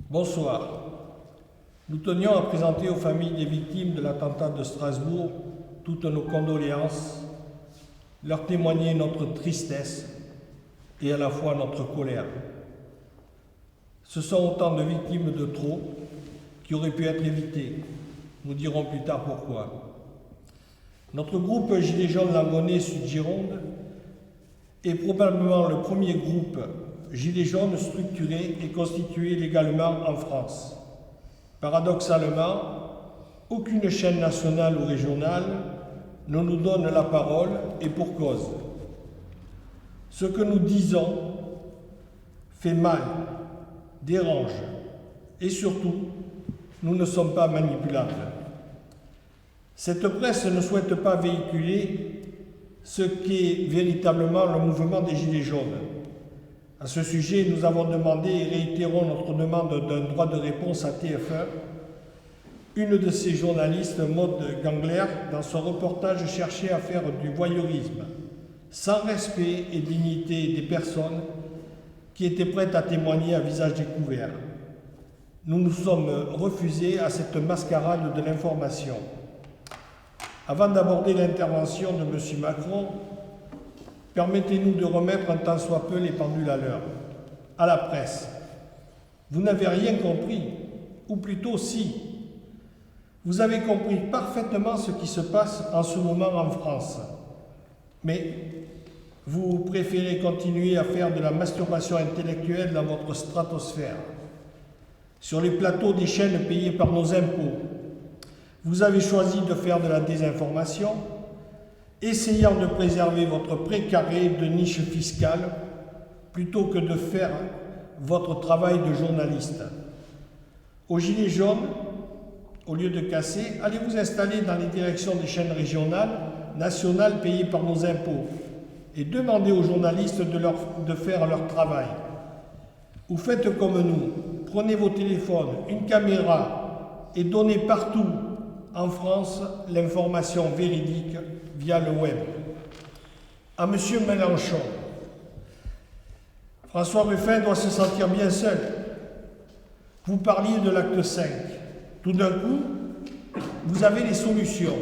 Bonsoir. Nous tenions à présenter aux familles des victimes de l'attentat de Strasbourg toutes nos condoléances, leur témoigner notre tristesse et à la fois notre colère. Ce sont autant de victimes de trop qui auraient pu être évitées. Nous dirons plus tard pourquoi. Notre groupe Gilets jaunes Langonnet Sud-Gironde est probablement le premier groupe Gilets jaunes structuré et constitué légalement en France. Paradoxalement, aucune chaîne nationale ou régionale ne nous donne la parole et pour cause. Ce que nous disons fait mal, dérange et surtout, nous ne sommes pas manipulables. Cette presse ne souhaite pas véhiculer ce qu'est véritablement le mouvement des Gilets jaunes. À ce sujet, nous avons demandé et réitérons notre demande d'un droit de réponse à TF1. Une de ces journalistes, Maud Gangler, dans son reportage cherchait à faire du voyeurisme, sans respect et dignité des personnes qui étaient prêtes à témoigner à visage découvert. Nous nous sommes refusés à cette mascarade de l'information. Avant d'aborder l'intervention de M. Macron, permettez-nous de remettre un tant soit peu les pendules à l'heure. À la presse, vous n'avez rien compris, ou plutôt si. Vous avez compris parfaitement ce qui se passe en ce moment en France. Mais vous préférez continuer à faire de la masturbation intellectuelle dans votre stratosphère, sur les plateaux des chaînes payées par nos impôts. Vous avez choisi de faire de la désinformation, essayant de préserver votre précaré de niche fiscale plutôt que de faire votre travail de journaliste. Aux Gilets jaunes, au lieu de casser, allez vous installer dans les directions des chaînes régionales, nationales payées par nos impôts et demandez aux journalistes de faire leur travail. Ou faites comme nous, prenez vos téléphones, une caméra et donnez partout en France l'information véridique via le web. À M. Mélenchon, François Ruffin doit se sentir bien seul. Vous parliez de l'acte 5. Tout d'un coup, vous avez les solutions.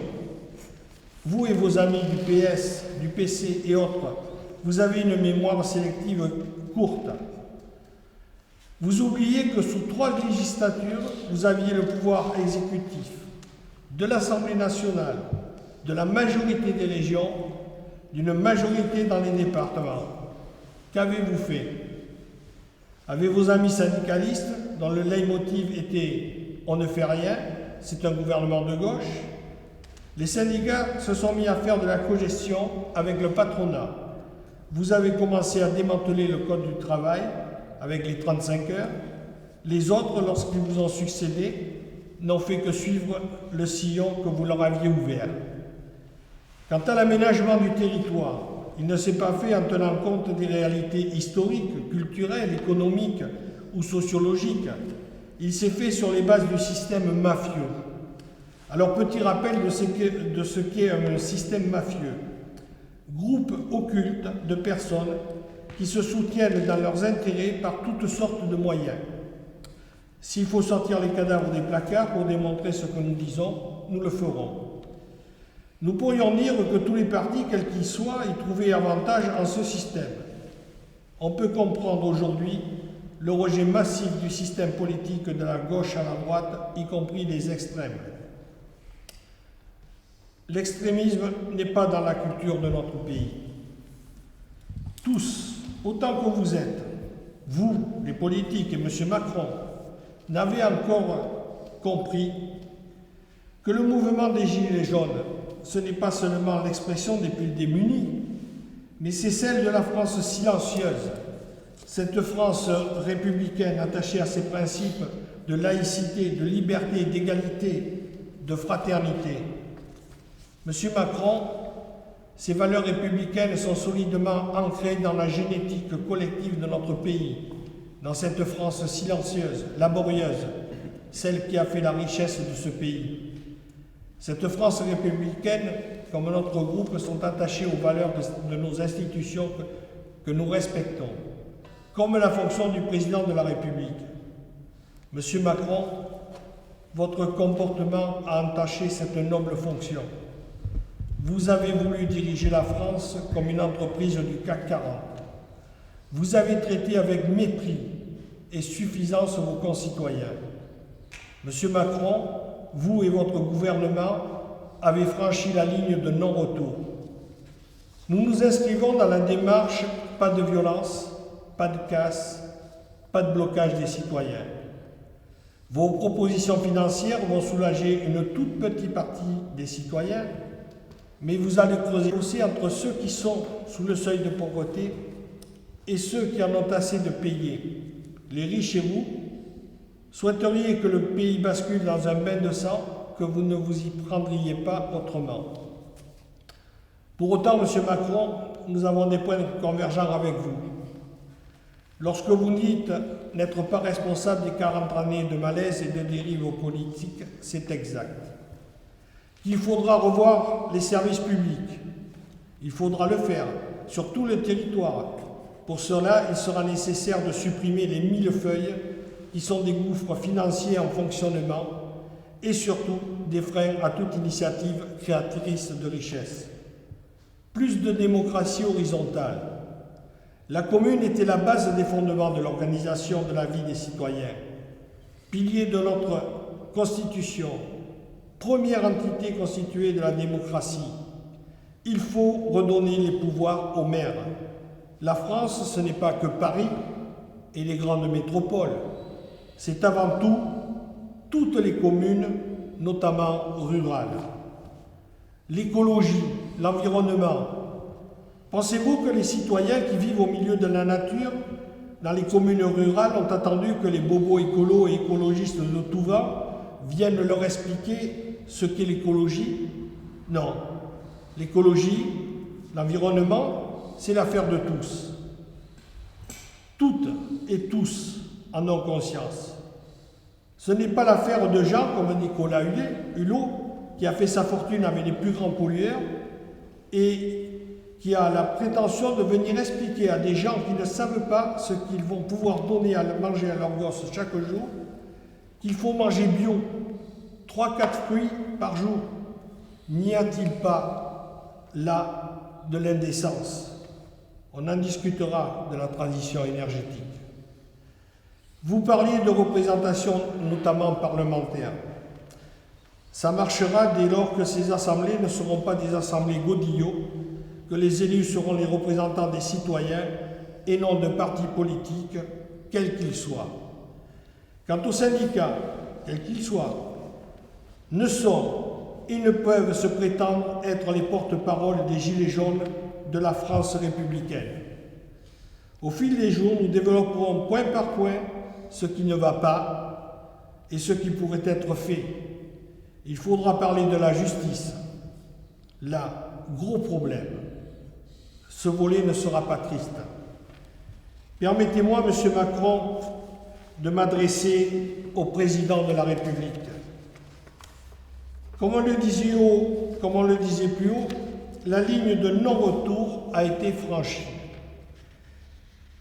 Vous et vos amis du PS, du PC et autres, vous avez une mémoire sélective courte. Vous oubliez que sous 3 législatures, vous aviez le pouvoir exécutif de l'Assemblée nationale, de la majorité des régions, d'une majorité dans les départements. Qu'avez-vous fait? Avec vos amis syndicalistes, dont le leitmotiv était « on ne fait rien », c'est un gouvernement de gauche, les syndicats se sont mis à faire de la cogestion avec le patronat. Vous avez commencé à démanteler le code du travail avec les 35 heures. Les autres, lorsqu'ils vous ont succédé, n'ont fait que suivre le sillon que vous leur aviez ouvert. Quant à l'aménagement du territoire, il ne s'est pas fait en tenant compte des réalités historiques, culturelles, économiques ou sociologiques. Il s'est fait sur les bases du système mafieux. Alors, petit rappel de ce qu'est un système mafieux. Groupe occulte de personnes qui se soutiennent dans leurs intérêts par toutes sortes de moyens. S'il faut sortir les cadavres des placards pour démontrer ce que nous disons, nous le ferons. Nous pourrions dire que tous les partis, quels qu'ils soient, y trouvaient avantage en ce système. On peut comprendre aujourd'hui le rejet massif du système politique de la gauche à la droite, y compris les extrêmes. L'extrémisme n'est pas dans la culture de notre pays. Tous, autant que vous êtes, vous, les politiques, et M. Macron, n'avez encore compris que le mouvement des Gilets jaunes, ce n'est pas seulement l'expression des plus démunis, mais c'est celle de la France silencieuse, cette France républicaine attachée à ses principes de laïcité, de liberté, d'égalité, de fraternité. Monsieur Macron, ces valeurs républicaines sont solidement ancrées dans la génétique collective de notre pays. dans cette France silencieuse, laborieuse, celle qui a fait la richesse de ce pays. Cette France républicaine, comme notre groupe, sont attachés aux valeurs de nos institutions que nous respectons, comme la fonction du président de la République. Monsieur Macron, votre comportement a entaché cette noble fonction. Vous avez voulu diriger la France comme une entreprise du CAC 40. Vous avez traité avec mépris et suffisance vos concitoyens. Monsieur Macron, vous et votre gouvernement avez franchi la ligne de non-retour. Nous nous inscrivons dans la démarche pas de violence, pas de casse, pas de blocage des citoyens. Vos propositions financières vont soulager une toute petite partie des citoyens, mais vous allez creuser aussi entre ceux qui sont sous le seuil de pauvreté et ceux qui en ont assez de payer. Les riches et vous souhaiteriez que le pays bascule dans un bain de sang, que vous ne vous y prendriez pas autrement. Pour autant, M. Macron, nous avons des points convergents avec vous. Lorsque vous dites n'être pas responsable des 40 années de malaise et de dérive politiques, c'est exact. Il faudra revoir les services publics. Il faudra le faire sur tout le territoire. Pour cela, il sera nécessaire de supprimer les millefeuilles qui sont des gouffres financiers en fonctionnement et surtout des freins à toute initiative créatrice de richesse. Plus de démocratie horizontale. La commune était la base des fondements de l'organisation de la vie des citoyens. Pilier de notre Constitution, première entité constituée de la démocratie. Il faut redonner les pouvoirs aux maires. La France, ce n'est pas que Paris et les grandes métropoles. C'est avant tout toutes les communes, notamment rurales. L'écologie, l'environnement. Pensez-vous que les citoyens qui vivent au milieu de la nature, dans les communes rurales, ont attendu que les bobos écolos et écologistes de tout va viennent leur expliquer ce qu'est l'écologie? Non. L'écologie, l'environnement, c'est l'affaire de tous. Toutes et tous en ont conscience. Ce n'est pas l'affaire de gens comme Nicolas Hulot, qui a fait sa fortune avec les plus grands pollueurs et qui a la prétention de venir expliquer à des gens qui ne savent pas ce qu'ils vont pouvoir donner à manger à leurs gosses chaque jour, qu'il faut manger bio, 3-4 fruits par jour. N'y a-t-il pas là de l'indécence? On en discutera de la transition énergétique. Vous parliez de représentation, notamment parlementaire. Ça marchera dès lors que ces assemblées ne seront pas des assemblées godillots, que les élus seront les représentants des citoyens et non de partis politiques, quels qu'ils soient. Quant aux syndicats, quels qu'ils soient, ne sont et ne peuvent se prétendre être les porte-parole des Gilets jaunes de la France républicaine. Au fil des jours, nous développerons point par point ce qui ne va pas et ce qui pourrait être fait. Il faudra parler de la justice. Là, gros problème. Ce volet ne sera pas triste. Permettez-moi, M. Macron, de m'adresser au président de la République. Comme on le disait plus haut, la ligne de non-retour a été franchie.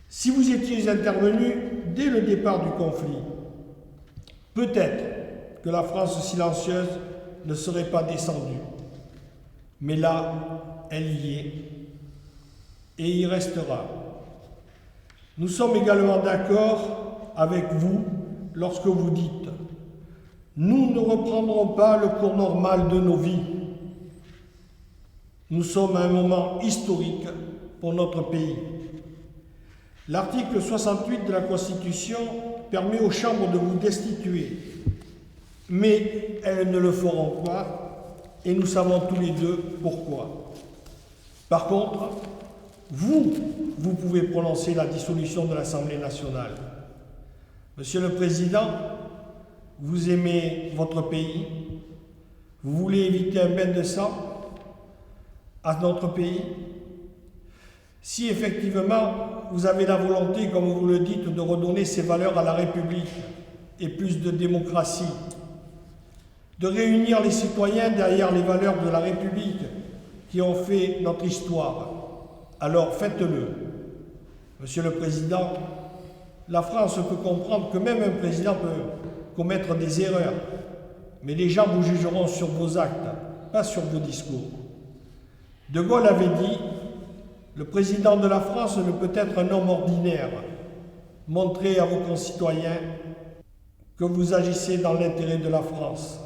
Si vous étiez intervenu dès le départ du conflit, peut-être que la France silencieuse ne serait pas descendue. Mais là, elle y est et y restera. Nous sommes également d'accord avec vous lorsque vous dites « Nous ne reprendrons pas le cours normal de nos vies. Nous sommes à un moment historique pour notre pays. » L'article 68 de la Constitution permet aux chambres de vous destituer, mais elles ne le feront pas, et nous savons tous les deux pourquoi. Par contre, vous pouvez prononcer la dissolution de l'Assemblée nationale. Monsieur le Président, vous aimez votre pays, vous voulez éviter un bain de sang à notre pays. Si effectivement vous avez la volonté, comme vous le dites, de redonner ses valeurs à la République et plus de démocratie, de réunir les citoyens derrière les valeurs de la République qui ont fait notre histoire. Alors faites-le. Monsieur le Président, la France peut comprendre que même un président peut commettre des erreurs, mais les gens vous jugeront sur vos actes, pas sur vos discours. De Gaulle avait dit « Le président de la France ne peut être un homme ordinaire. Montrez à vos concitoyens que vous agissez dans l'intérêt de la France. »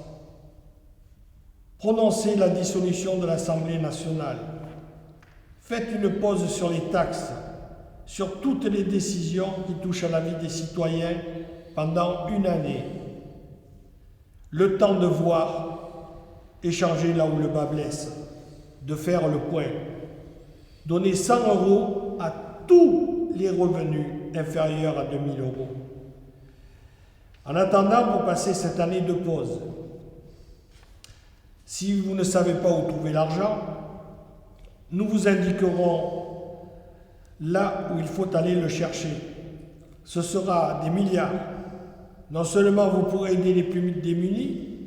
Prononcez la dissolution de l'Assemblée nationale. Faites une pause sur les taxes, sur toutes les décisions qui touchent à la vie des citoyens pendant une année. Le temps de voir, échanger là où le bas blesse, de faire le point. Donner 100 € à tous les revenus inférieurs à 2 000 €. En attendant, pour passer cette année de pause, si vous ne savez pas où trouver l'argent, nous vous indiquerons là où il faut aller le chercher. Ce sera des milliards. Non seulement vous pourrez aider les plus démunis,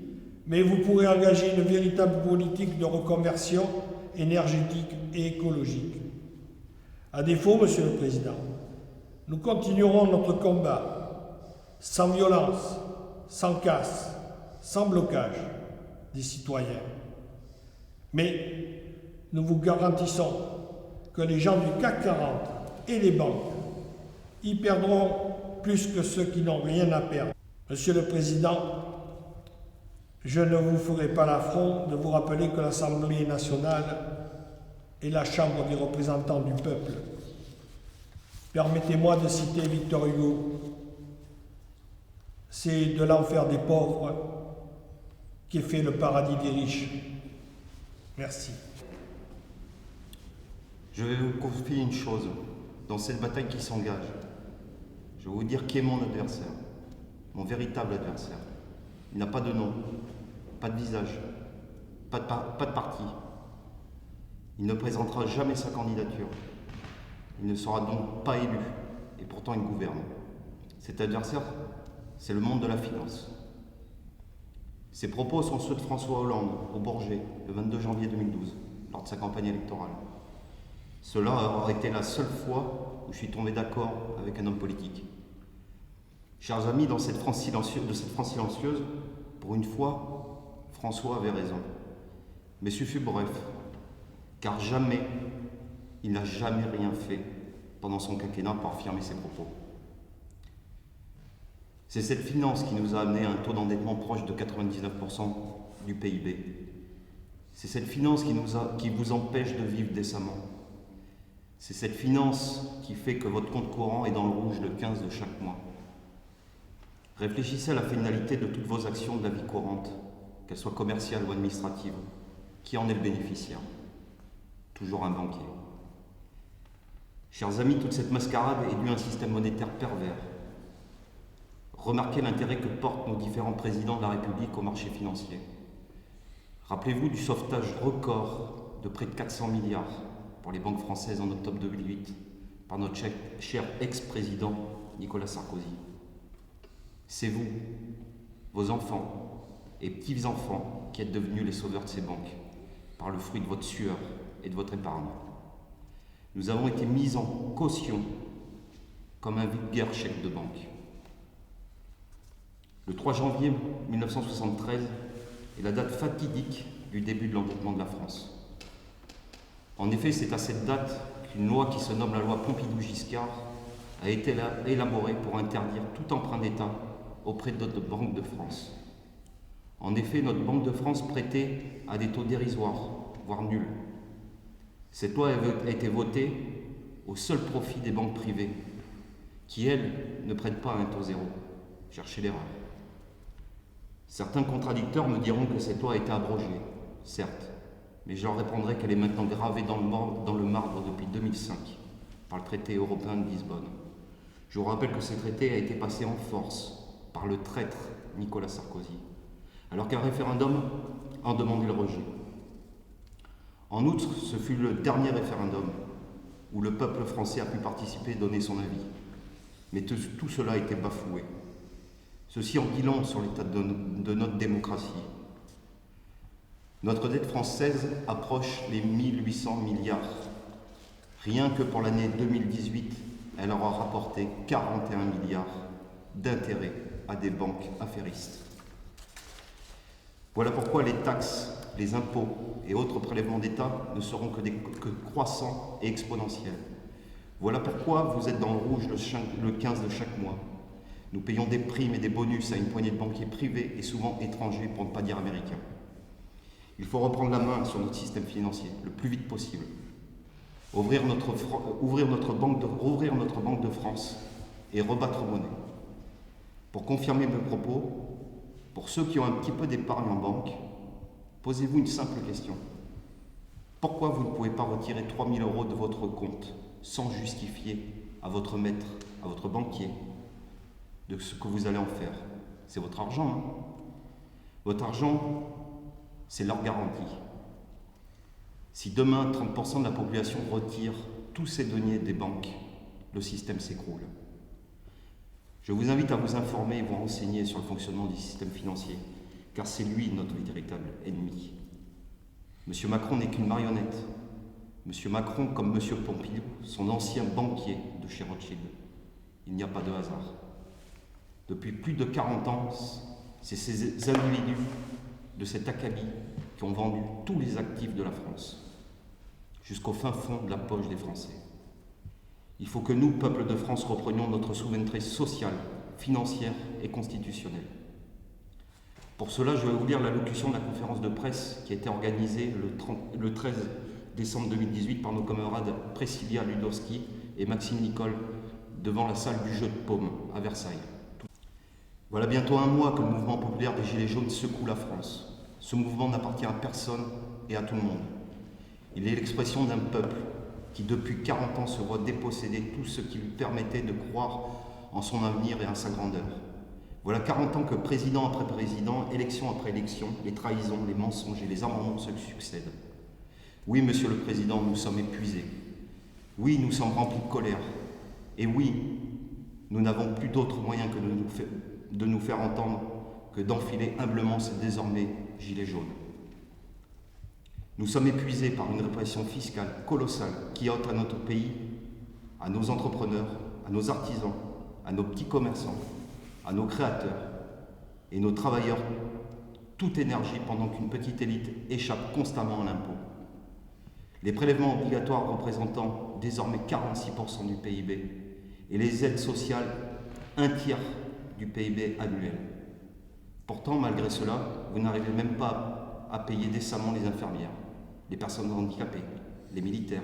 mais vous pourrez engager une véritable politique de reconversion énergétique et écologique. À défaut, Monsieur le Président, nous continuerons notre combat sans violence, sans casse, sans blocage des citoyens. Mais nous vous garantissons que les gens du CAC 40 et les banques y perdront plus que ceux qui n'ont rien à perdre. Monsieur le Président, je ne vous ferai pas l'affront de vous rappeler que l'Assemblée nationale est la Chambre des représentants du peuple. Permettez-moi de citer Victor Hugo. C'est de l'enfer des pauvres qu'est fait le paradis des riches. Merci. Je vais vous confier une chose. Dans cette bataille qui s'engage, je vais vous dire qui est mon adversaire, mon véritable adversaire. Il n'a pas de nom, pas de visage, pas de parti. Il ne présentera jamais sa candidature. Il ne sera donc pas élu, et pourtant il gouverne. Cet adversaire, c'est le monde de la finance. Ses propos sont ceux de François Hollande, au Bourget, le 22 janvier 2012, lors de sa campagne électorale. Cela aura été la seule fois où je suis tombé d'accord avec un homme politique. Chers amis, de cette France silencieuse, pour une fois, François avait raison. Mais ce fut bref, car jamais, il n'a jamais rien fait pendant son quinquennat pour affirmer ses propos. C'est cette finance qui nous a amené à un taux d'endettement proche de 99% du PIB. C'est cette finance qui vous empêche de vivre décemment. C'est cette finance qui fait que votre compte courant est dans le rouge le 15 de chaque mois. Réfléchissez à la finalité de toutes vos actions de la vie courante, qu'elles soient commerciales ou administratives. Qui en est le bénéficiaire? Toujours un banquier. Chers amis, toute cette mascarade est due à un système monétaire pervers. Remarquez l'intérêt que portent nos différents présidents de la République au marché financier. Rappelez-vous du sauvetage record de près de 400 milliards pour les banques françaises en octobre 2008 par notre cher ex-président Nicolas Sarkozy. C'est vous, vos enfants et petits-enfants qui êtes devenus les sauveurs de ces banques par le fruit de votre sueur et de votre épargne. Nous avons été mis en caution comme un vulgaire chèque de banque. Le 3 janvier 1973 est la date fatidique du début de l'endettement de la France. En effet, c'est à cette date qu'une loi qui se nomme la loi Pompidou-Giscard a été élaborée pour interdire tout emprunt d'État auprès de notre Banque de France. En effet, notre Banque de France prêtait à des taux dérisoires, voire nuls. Cette loi a été votée au seul profit des banques privées, qui, elles, ne prêtent pas à un taux zéro. Cherchez l'erreur. Certains contradicteurs me diront que cette loi a été abrogée, certes, mais je leur répondrai qu'elle est maintenant gravée dans le marbre depuis 2005 par le traité européen de Lisbonne. Je vous rappelle que ce traité a été passé en force par le traître Nicolas Sarkozy, alors qu'un référendum en demandait le rejet. En outre, ce fut le dernier référendum où le peuple français a pu participer et donner son avis. Mais tout cela a été bafoué. Ceci en dit long sur l'état de notre démocratie. Notre dette française approche les 1800 milliards. Rien que pour l'année 2018, elle aura rapporté 41 milliards d'intérêts à des banques affairistes. Voilà pourquoi les taxes, les impôts et autres prélèvements d'État ne seront que croissants et exponentiels. Voilà pourquoi vous êtes dans le rouge le 15 de chaque mois. Nous payons des primes et des bonus à une poignée de banquiers privés et souvent étrangers, pour ne pas dire américains. Il faut reprendre la main sur notre système financier le plus vite possible. Rouvrir notre banque de France et rebattre monnaie. Pour confirmer mes propos, pour ceux qui ont un petit peu d'épargne en banque, posez-vous une simple question. Pourquoi vous ne pouvez pas retirer 3 000 € de votre compte sans justifier à votre maître, à votre banquier, de ce que vous allez en faire? C'est votre argent, hein? Votre argent, c'est leur garantie. Si demain 30% de la population retire tous ces deniers des banques, le système s'écroule. Je vous invite à vous informer et vous renseigner sur le fonctionnement du système financier, car c'est lui notre véritable ennemi. M. Macron n'est qu'une marionnette. M. Macron, comme M. Pompidou, son ancien banquier de chez Rothschild. Il n'y a pas de hasard. Depuis plus de 40 ans, c'est ces individus de cet acabit qui ont vendu tous les actifs de la France, jusqu'au fin fond de la poche des Français. Il faut que nous, peuple de France, reprenions notre souveraineté sociale, financière et constitutionnelle. Pour cela, je vais vous lire l'allocution de la conférence de presse qui a été organisée le 13 décembre 2018 par nos camarades Priscilla Ludowski et Maxime Nicole devant la salle du jeu de paume à Versailles. Voilà bientôt un mois que le mouvement populaire des Gilets jaunes secoue la France. Ce mouvement n'appartient à personne et à tout le monde. Il est l'expression d'un peuple qui, depuis 40 ans, se voit déposséder tout ce qui lui permettait de croire en son avenir et en sa grandeur. Voilà 40 ans que président après président, élection après élection, les trahisons, les mensonges et les amendements se succèdent. Oui, Monsieur le Président, nous sommes épuisés. Oui, nous sommes remplis de colère. Et oui, nous n'avons plus d'autre moyen que de nous faire entendre que d'enfiler humblement ces désormais gilets jaunes. Nous sommes épuisés par une répression fiscale colossale qui ôte à notre pays, à nos entrepreneurs, à nos artisans, à nos petits commerçants, à nos créateurs et nos travailleurs toute énergie pendant qu'une petite élite échappe constamment à l'impôt. Les prélèvements obligatoires représentant désormais 46% du PIB et les aides sociales un tiers du PIB annuel. Pourtant, malgré cela, vous n'arrivez même pas à payer décemment les infirmières, les personnes handicapées, les militaires,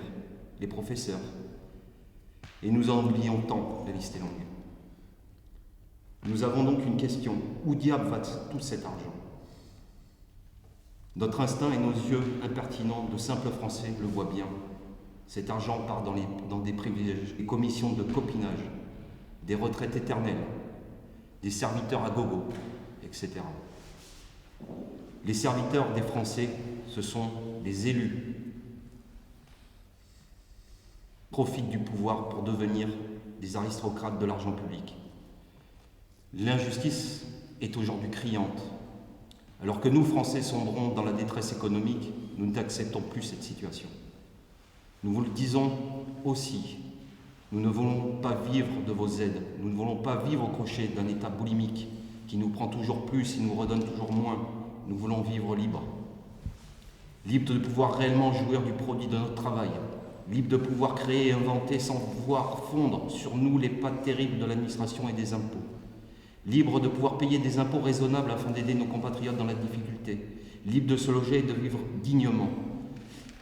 les professeurs. Et nous en oublions tant, la liste est longue. Nous avons donc une question. Où diable va tout cet argent? Notre instinct et nos yeux impertinents de simples Français le voient bien. Cet argent part dans des privilèges, des commissions de copinage, des retraites éternelles, des serviteurs à gogo, etc. Les serviteurs des Français, ce sont les élus. Profitent du pouvoir pour devenir des aristocrates de l'argent public. L'injustice est aujourd'hui criante. Alors que nous, Français, sombrons dans la détresse économique, nous n'acceptons plus cette situation. Nous vous le disons aussi, nous ne voulons pas vivre de vos aides, nous ne voulons pas vivre au crochet d'un état boulimique qui nous prend toujours plus et nous redonne toujours moins. Nous voulons vivre libre. Libre de pouvoir réellement jouir du produit de notre travail, libre de pouvoir créer et inventer sans voir fondre sur nous les pattes terribles de l'administration et des impôts. Libre de pouvoir payer des impôts raisonnables afin d'aider nos compatriotes dans la difficulté. Libre de se loger et de vivre dignement.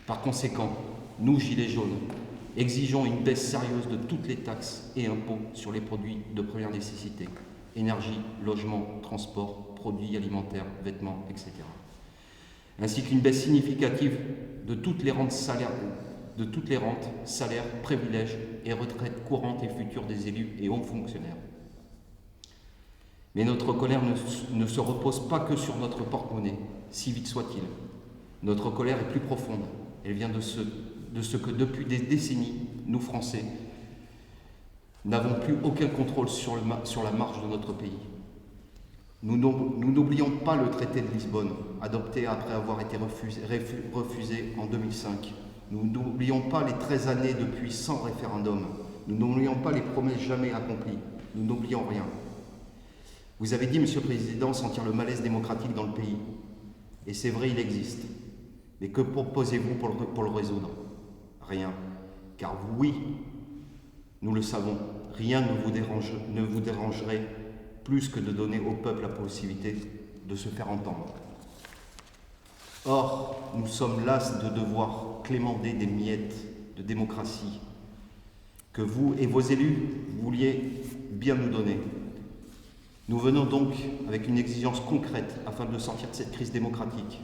Par conséquent, nous, Gilets jaunes, exigeons une baisse sérieuse de toutes les taxes et impôts sur les produits de première nécessité. Énergie, logement, transport, produits alimentaires, vêtements, etc. Ainsi qu'une baisse significative de toutes les rentes, salaires, privilèges et retraites courantes et futures des élus et hauts fonctionnaires. Mais notre colère ne se repose pas que sur notre porte-monnaie, si vite soit-il. Notre colère est plus profonde. Elle vient de ce que depuis des décennies, nous Français, n'avons plus aucun contrôle sur la marche de notre pays. Nous n'oublions pas le traité de Lisbonne, adopté après avoir été refusé en 2005. Nous n'oublions pas les 13 années depuis sans référendum. Nous n'oublions pas les promesses jamais accomplies. Nous n'oublions rien. Vous avez dit, Monsieur le Président, sentir le malaise démocratique dans le pays. Et c'est vrai, il existe. Mais que proposez-vous pour le résoudre? Rien. Car oui, nous le savons, rien ne vous dérangerait plus que de donner au peuple la possibilité de se faire entendre. Or, nous sommes las de devoir clémenter des miettes de démocratie que vous et vos élus vouliez bien nous donner. Nous venons donc avec une exigence concrète afin de sortir de cette crise démocratique.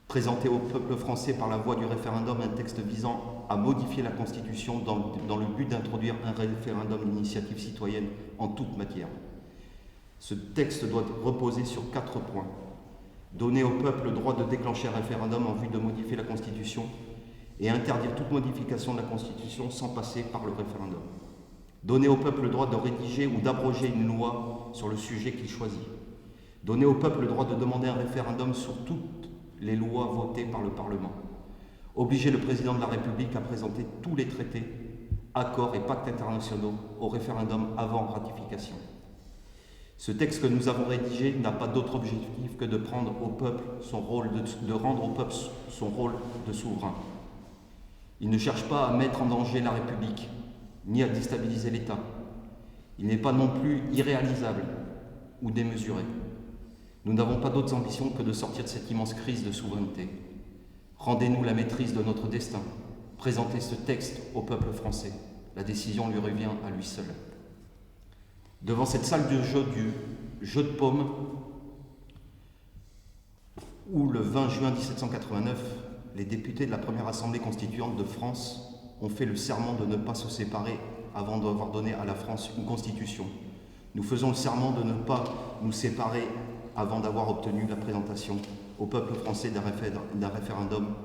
Présenter au peuple français par la voie du référendum un texte visant à modifier la Constitution dans le but d'introduire un référendum d'initiative citoyenne en toute matière. Ce texte doit reposer sur 4 points. Donner au peuple le droit de déclencher un référendum en vue de modifier la Constitution et interdire toute modification de la Constitution sans passer par le référendum. Donner au peuple le droit de rédiger ou d'abroger une loi sur le sujet qu'il choisit. Donner au peuple le droit de demander un référendum sur toutes les lois votées par le Parlement. Obliger le président de la République à présenter tous les traités, accords et pactes internationaux au référendum avant ratification. Ce texte que nous avons rédigé n'a pas d'autre objectif que de rendre au peuple son rôle de souverain. Il ne cherche pas à mettre en danger la République, ni à déstabiliser l'État. Il n'est pas non plus irréalisable ou démesuré. Nous n'avons pas d'autres ambitions que de sortir de cette immense crise de souveraineté. Rendez-nous la maîtrise de notre destin. Présentez ce texte au peuple français. La décision lui revient à lui seul. Devant cette salle de jeu du jeu de paume, où le 20 juin 1789, les députés de la première Assemblée constituante de France ont fait le serment de ne pas se séparer avant d'avoir donné à la France une constitution. Nous faisons le serment de ne pas nous séparer avant d'avoir obtenu la présentation au peuple français d'un référendum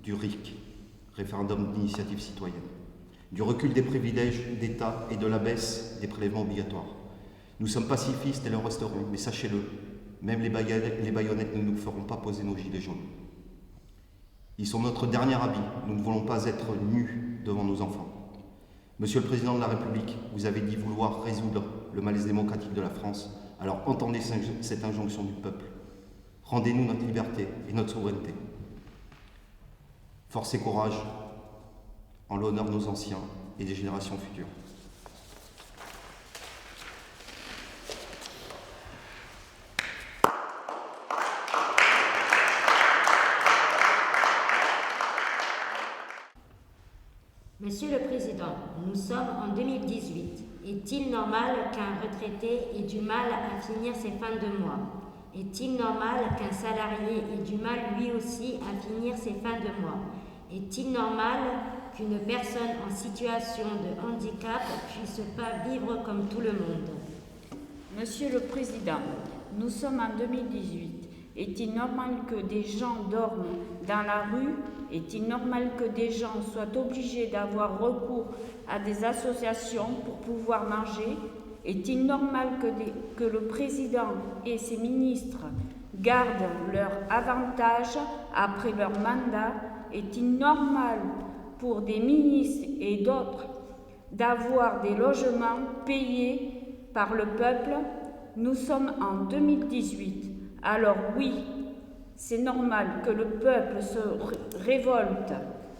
du RIC, référendum d'initiative citoyenne, du recul des privilèges d'État et de la baisse des prélèvements obligatoires. Nous sommes pacifistes et le resterons, mais sachez-le, même les baïonnettes ne nous feront pas poser nos gilets jaunes. Ils sont notre dernier habit, nous ne voulons pas être nus devant nos enfants. Monsieur le Président de la République, vous avez dit vouloir résoudre le malaise démocratique de la France, alors entendez cette injonction du peuple. Rendez-nous notre liberté et notre souveraineté. Force et courage, en l'honneur de nos anciens et des générations futures. Monsieur le Président, nous sommes en 2018. Est-il normal qu'un retraité ait du mal à finir ses fins de mois? Est-il normal qu'un salarié ait du mal lui aussi à finir ses fins de mois? Est-il normal qu'une personne en situation de handicap puisse pas vivre comme tout le monde? Monsieur le Président, nous sommes en 2018. Est-il normal que des gens dorment dans la rue? Est-il normal que des gens soient obligés d'avoir recours à des associations pour pouvoir manger? Est-il normal que le président et ses ministres gardent leur avantage après leur mandat? Est-il normal pour des ministres et d'autres d'avoir des logements payés par le peuple? Nous sommes en 2018. Alors oui, c'est normal que le peuple se révolte.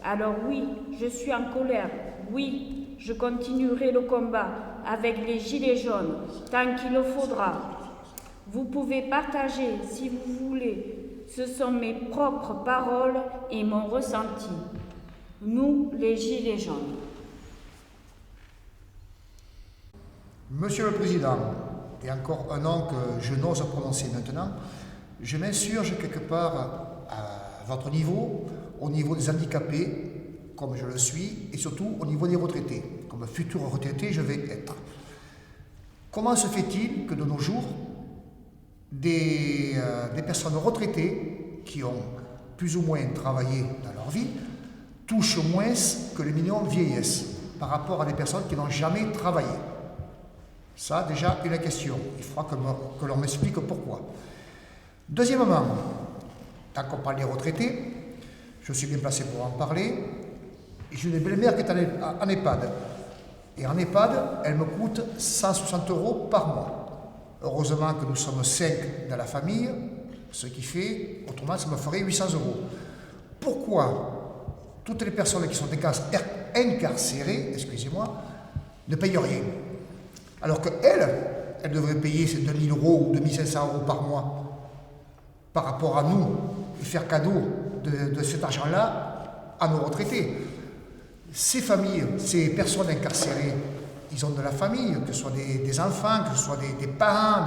Alors oui, je suis en colère. Oui, je continuerai le combat avec les gilets jaunes tant qu'il le faudra. Vous pouvez partager si vous voulez. Ce sont mes propres paroles et mon ressenti. Nous, les gilets jaunes. Monsieur le Président, et encore un nom que je n'ose prononcer maintenant, je m'insurge quelque part à votre niveau, au niveau des handicapés, comme je le suis, et surtout au niveau des retraités. Comme futur retraité, je vais être. Comment se fait-il que de nos jours, des personnes retraitées qui ont plus ou moins travaillé dans leur vie touche moins que les minimum vieillesse par rapport à des personnes qui n'ont jamais travaillé. Ça, déjà, une question. Il faudra que l'on m'explique pourquoi. Deuxièmement, tant qu'on parle des retraités, je suis bien placé pour en parler. J'ai une belle-mère qui est en EHPAD. Et en EHPAD, elle me coûte 160 € par mois. Heureusement que nous sommes 5 dans la famille, ce qui fait, autrement, ça me ferait 800 €. Pourquoi toutes les personnes qui sont incarcérées, excusez-moi, ne payent rien? Alors qu'elle devrait payer ces 2 000 € ou 2 500 € par mois par rapport à nous et faire cadeau de cet argent-là à nos retraités. Ces familles, ces personnes incarcérées, ils ont de la famille, que ce soit des enfants, que ce soit des parents,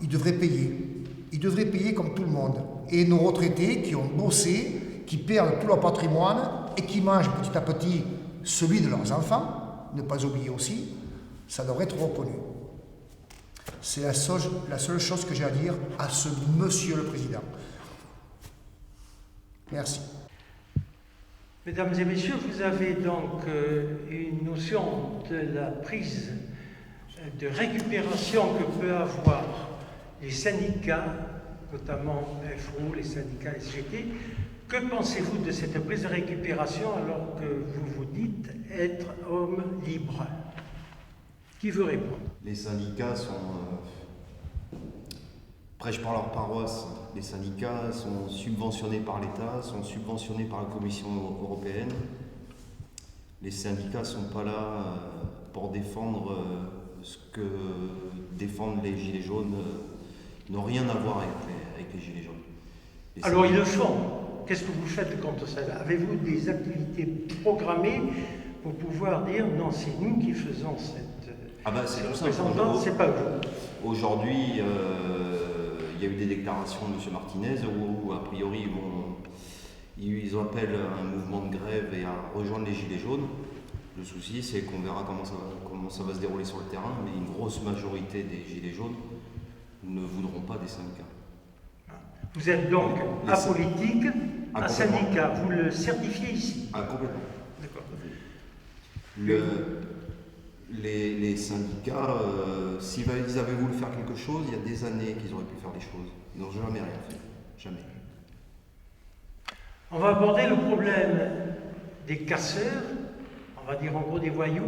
ils devraient payer. Ils devraient payer comme tout le monde. Et nos retraités qui ont bossé, qui perdent tout leur patrimoine et qui mangent petit à petit celui de leurs enfants, ne pas oublier aussi, ça devrait être reconnu. C'est la seule chose que j'ai à dire à ce monsieur le président. Merci. Mesdames et messieurs, vous avez donc une notion de la prise de récupération que peuvent avoir les syndicats, notamment FO, les syndicats SGT. Que pensez-vous de cette prise de récupération alors que vous vous dites être homme libre? Qui veut répondre? Les syndicats prêchent par leur paroisse. Les syndicats sont subventionnés par l'État, sont subventionnés par la Commission européenne. Les syndicats ne sont pas là pour défendre ce que défendent les Gilets jaunes, n'ont rien à voir avec les Gilets jaunes. Alors ils le font. Qu'est-ce que vous faites contre ça? Avez-vous des activités programmées pour pouvoir dire non, c'est nous qui faisons cette... c'est pour ça. C'est pas vous. Aujourd'hui, il y a eu des déclarations de M. Martinez où, a priori, ils appellent à un mouvement de grève et à rejoindre les Gilets jaunes. Le souci, c'est qu'on verra comment ça va se dérouler sur le terrain, mais une grosse majorité des Gilets jaunes ne voudront pas des syndicats. Vous êtes donc apolitique, un syndicat. Vous le certifiez ici? Complètement. D'accord. Les syndicats, s'ils avaient voulu faire quelque chose, il y a des années qu'ils auraient pu faire des choses. Ils n'ont jamais rien fait. Jamais. On va aborder le problème des casseurs, on va dire en gros des voyous,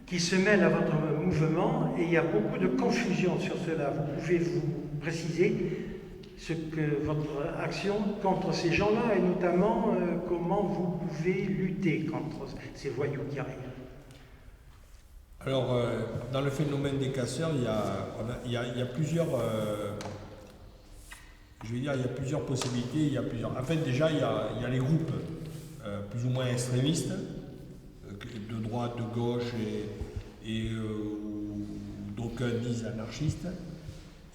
qui se mêlent à votre mouvement, et il y a beaucoup de confusion sur cela. Vous pouvez vous préciser ce que votre action contre ces gens-là, et notamment comment vous pouvez lutter contre ces voyous qui arrivent? Alors, dans le phénomène des casseurs, il y a plusieurs, il y a plusieurs possibilités. En fait, déjà, il y a les groupes plus ou moins extrémistes, de droite, de gauche, et d'aucuns disent anarchistes.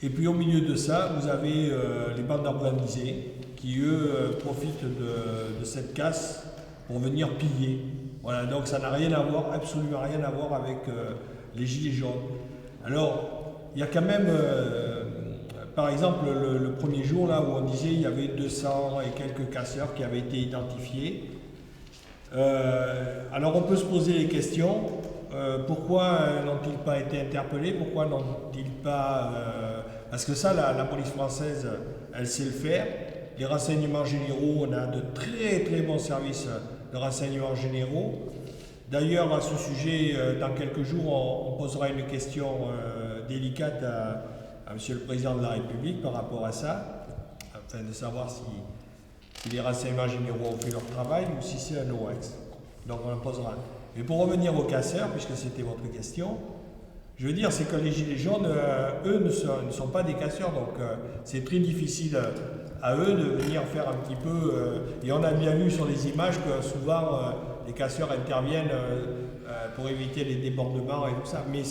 Et puis au milieu de ça, vous avez les bandes organisées qui, eux, profitent de cette casse pour venir piller. Voilà, donc ça n'a rien à voir, absolument rien à voir avec les Gilets jaunes. Alors, il y a quand même, par exemple, le premier jour là où on disait il y avait 200 et quelques casseurs qui avaient été identifiés. Alors on peut se poser les questions, pourquoi n'ont-ils pas été interpellés, pourquoi n'ont-ils pas... parce que ça, la police française, elle sait le faire. Les renseignements généraux, on a de très très bons services de renseignements généraux. D'ailleurs, à ce sujet, dans quelques jours, on posera une question délicate à Monsieur le Président de la République par rapport à ça, afin de savoir si les renseignements généraux ont fait leur travail ou si c'est un OX. Donc on en posera. Mais pour revenir aux casseurs, puisque c'était votre question, je veux dire, c'est que les Gilets jaunes, eux, ne sont pas des casseurs, donc c'est très difficile à eux de venir faire un petit peu... et on a bien vu sur les images que souvent les casseurs interviennent pour éviter les débordements et tout ça, mais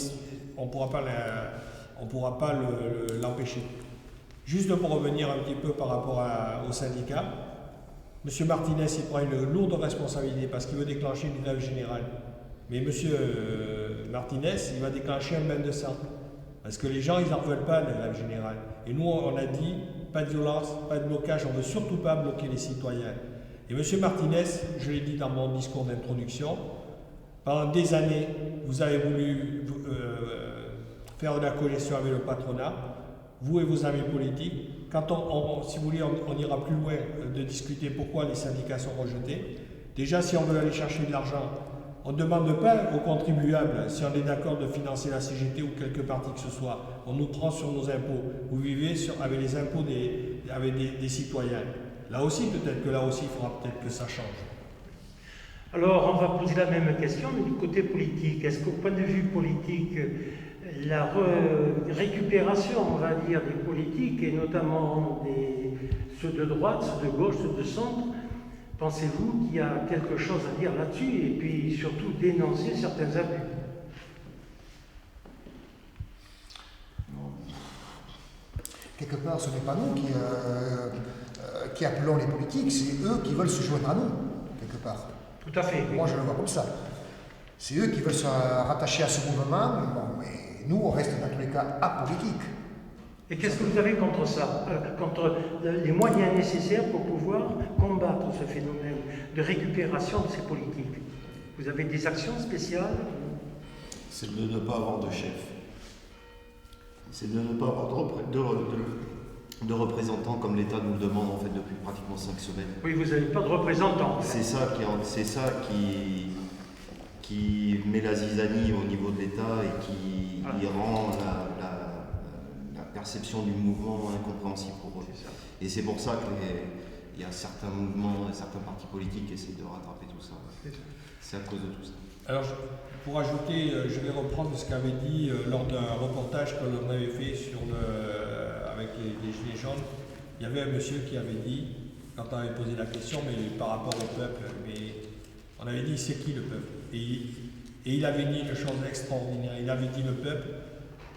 on ne pourra pas l'empêcher. Juste pour revenir un petit peu par rapport au syndicat, M. Martinez il prend une lourde responsabilité parce qu'il veut déclencher une grève générale. Mais M. Martinez, il va déclencher un bain de sang. Parce que les gens, ils n'en veulent pas de grève générale. Et nous, on a dit, pas de violence, pas de blocage, on ne veut surtout pas bloquer les citoyens. Et M. Martinez, je l'ai dit dans mon discours d'introduction, pendant des années, vous avez voulu faire de la coalition avec le patronat, vous et vos amis politiques. Quand si vous voulez, on ira plus loin de discuter pourquoi les syndicats sont rejetés. Déjà, si on veut aller chercher de l'argent, on ne demande pas aux contribuables si on est d'accord de financer la CGT ou quelque partie que ce soit. On nous prend sur nos impôts. Vous vivez avec les impôts des citoyens. Là aussi, peut-être il faudra peut-être que ça change. Alors, on va poser la même question, mais du côté politique. Est-ce qu'au point de vue politique, la récupération, on va dire, des politiques, et notamment ceux de droite, ceux de gauche, ceux de centre, pensez-vous qu'il y a quelque chose à dire là-dessus, et puis surtout dénoncer certains abus? Quelque part, ce n'est pas nous qui appelons les politiques, c'est eux qui veulent se joindre à nous, quelque part. Tout à fait. Moi, je le vois comme ça. C'est eux qui veulent se rattacher à ce mouvement, bon, mais nous, on reste dans tous les cas apolitiques. Et qu'est-ce que vous avez contre ça, contre les moyens nécessaires pour pouvoir combattre ce phénomène de récupération de ces politiques? Vous avez des actions spéciales? C'est de ne pas avoir de chef. C'est de ne pas avoir de représentants comme l'État nous le demande en fait depuis pratiquement 5 semaines. Oui, vous n'avez pas de représentants. C'est ça qui met la zizanie au niveau de l'État et qui rend la perception du mouvement incompréhensible pour eux. Et c'est pour ça qu'il y a certains mouvements et certains partis politiques qui essaient de rattraper tout ça. C'est à cause de tout ça. Alors, pour ajouter, je vais reprendre ce qu'avait dit lors d'un reportage que l'on avait fait avec les Gilets jaunes. Il y avait un monsieur qui avait dit, quand on avait posé la question, mais par rapport au peuple, mais on avait dit c'est qui le peuple? Et il avait dit une chose extraordinaire. Il avait dit le peuple,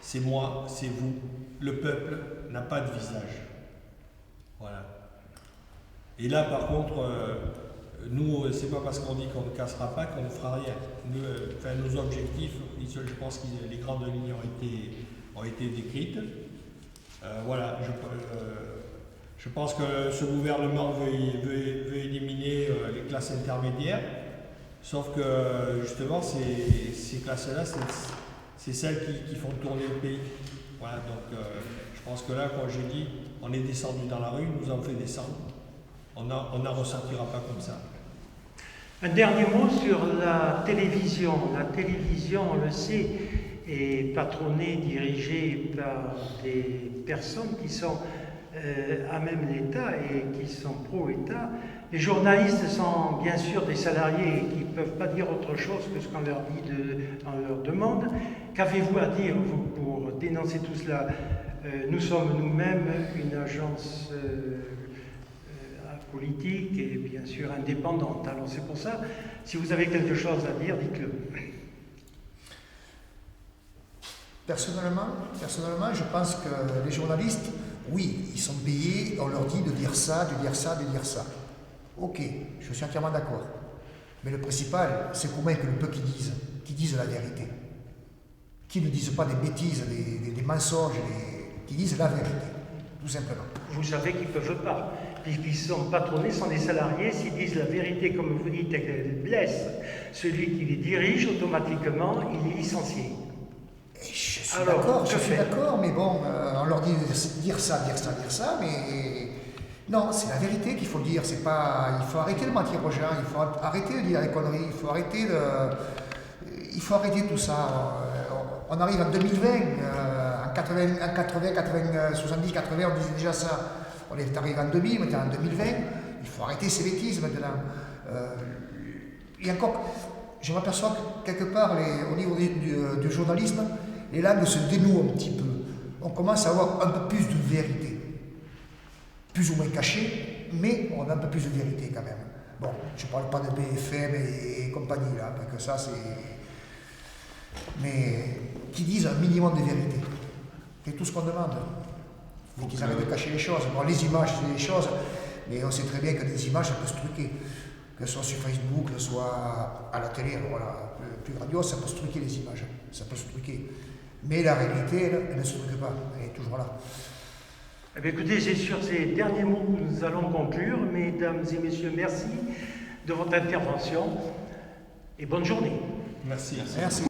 c'est moi, c'est vous. Le peuple n'a pas de visage. Voilà. Et là, par contre, nous, c'est pas parce qu'on dit qu'on ne cassera pas qu'on ne fera rien. Nos objectifs, je pense que les grandes lignes ont été décrites. Voilà, je pense que ce gouvernement veut éliminer les classes intermédiaires, sauf que justement, ces classes-là, c'est celles qui font tourner le pays. Voilà, donc je pense que là, quand j'ai dit, on est descendu dans la rue, nous avons fait descendre. On n'en ressentira pas comme ça. Un dernier mot sur la télévision. La télévision, on le sait, est patronnée, dirigée par des personnes qui sont à même l'État et qui sont pro-État. Les journalistes sont bien sûr des salariés qui ne peuvent pas dire autre chose que ce qu'on leur dit, on leur demande. Qu'avez-vous à dire, vous, pour dénoncer tout cela? Nous sommes nous-mêmes une agence politique et bien sûr indépendante. Alors c'est pour ça, si vous avez quelque chose à dire, dites-le. Personnellement, je pense que les journalistes, oui, ils sont payés, on leur dit de dire ça, de dire ça, de dire ça. Ok, je suis entièrement d'accord. Mais le principal, c'est qu'au moins que le peu qu'ils disent la vérité. Qu'ils ne disent pas des bêtises, des mensonges, qu'ils disent la vérité, tout simplement. Vous savez qu'ils ne peuvent pas. Puisqu'ils sont patronnés, sont des salariés, s'ils disent la vérité, comme vous dites, et qu'elle blesse celui qui les dirige, automatiquement, il est licencié. Je suis d'accord, mais bon, on leur dit dire ça, mais non, c'est la vérité qu'il faut dire. C'est pas, il faut arrêter de mentir aux gens, il faut arrêter de dire des conneries, il faut arrêter tout ça. On arrive en 2020, en 70, 80, on disait déjà ça. On est arrivé en 2000, maintenant en 2020, il faut arrêter ces bêtises maintenant. Et encore, je m'aperçois que quelque part, au niveau du journalisme, les langues se dénouent un petit peu. On commence à avoir un peu plus de vérité. Plus ou moins cachée, mais on a un peu plus de vérité quand même. Bon, je ne parle pas de BFM et compagnie là, parce que ça c'est... Mais qui disent un minimum de vérité. C'est tout ce qu'on demande. Il faut qu'ils arrêtent de cacher les choses. Bon, les images, c'est des choses, mais on sait très bien que les images, ça peut se truquer. Que ce soit sur Facebook, que ce soit à la télé, voilà, plus grandiose, ça peut se truquer les images. Ça peut se truquer. Mais la réalité, elle ne se truque pas. Elle est toujours là. Eh bien, écoutez, c'est sur ces derniers mots que nous allons conclure. Mesdames et messieurs, merci de votre intervention et bonne journée. Merci. Merci.